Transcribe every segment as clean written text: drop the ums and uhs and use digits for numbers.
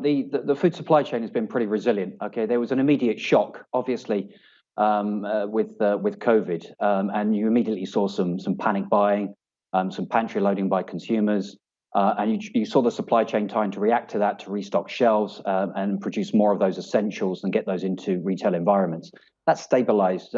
The food supply chain has been pretty resilient. Okay, there was an immediate shock, obviously, with COVID, and you immediately saw some panic buying, some pantry loading by consumers, and you saw the supply chain trying to react to that to restock shelves and produce more of those essentials and get those into retail environments. That's stabilized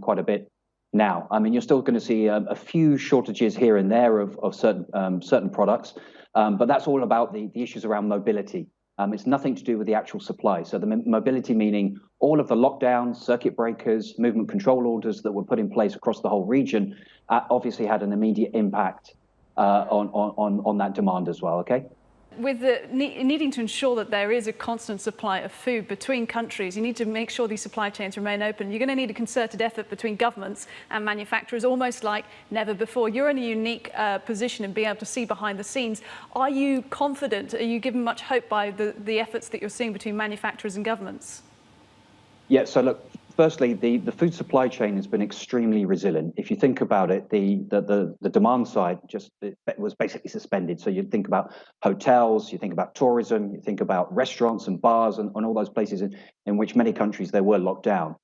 quite a bit now. I mean, you're still going to see a few shortages here and there of certain products, but that's all about the issues around mobility. It's nothing to do with the actual supply. So the mobility meaning all of the lockdowns, circuit breakers, movement control orders that were put in place across the whole region obviously had an immediate impact on that demand as well. Okay. With needing to ensure that there is a constant supply of food between countries, you need to make sure these supply chains remain open. You're going to need a concerted effort between governments and manufacturers, almost like never before. You're in a unique position in being able to see behind the scenes. Are you confident? Are you given much hope by the efforts that you're seeing between manufacturers and governments? Yeah, so look, firstly, the food supply chain has been extremely resilient. If you think about it, the demand side it was basically suspended. So you think about hotels, you think about tourism, you think about restaurants and bars and all those places in which many countries they were locked down.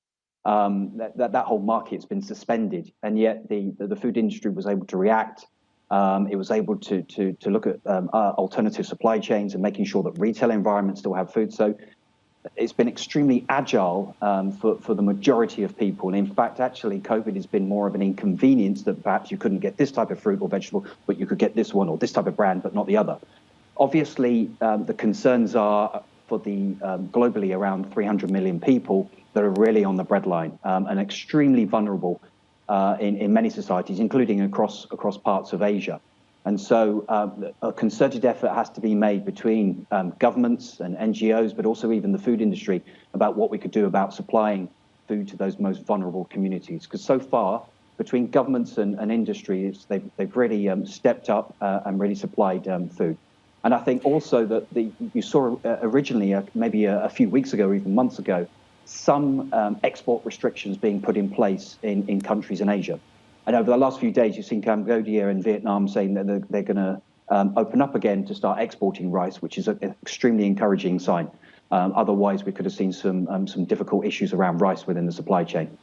That whole market's been suspended, and yet the food industry was able to react. It was able to look at alternative supply chains and making sure that retail environments still have food. So it's been extremely agile for the majority of people. In fact, actually, COVID has been more of an inconvenience that perhaps you couldn't get this type of fruit or vegetable, but you could get this one or this type of brand, but not the other. Obviously, the concerns are for the globally around 300 million people that are really on the breadline and extremely vulnerable in many societies, including across parts of Asia. And so a concerted effort has to be made between governments and NGOs, but also even the food industry about what we could do about supplying food to those most vulnerable communities. Because so far, between governments and industries, they've really stepped up and really supplied food. And I think also that you saw originally, maybe a few weeks ago or even months ago, some export restrictions being put in place in countries in Asia. And over the last few days, you've seen Cambodia and Vietnam saying that they're going to open up again to start exporting rice, which is an extremely encouraging sign. Otherwise, we could have seen some difficult issues around rice within the supply chain.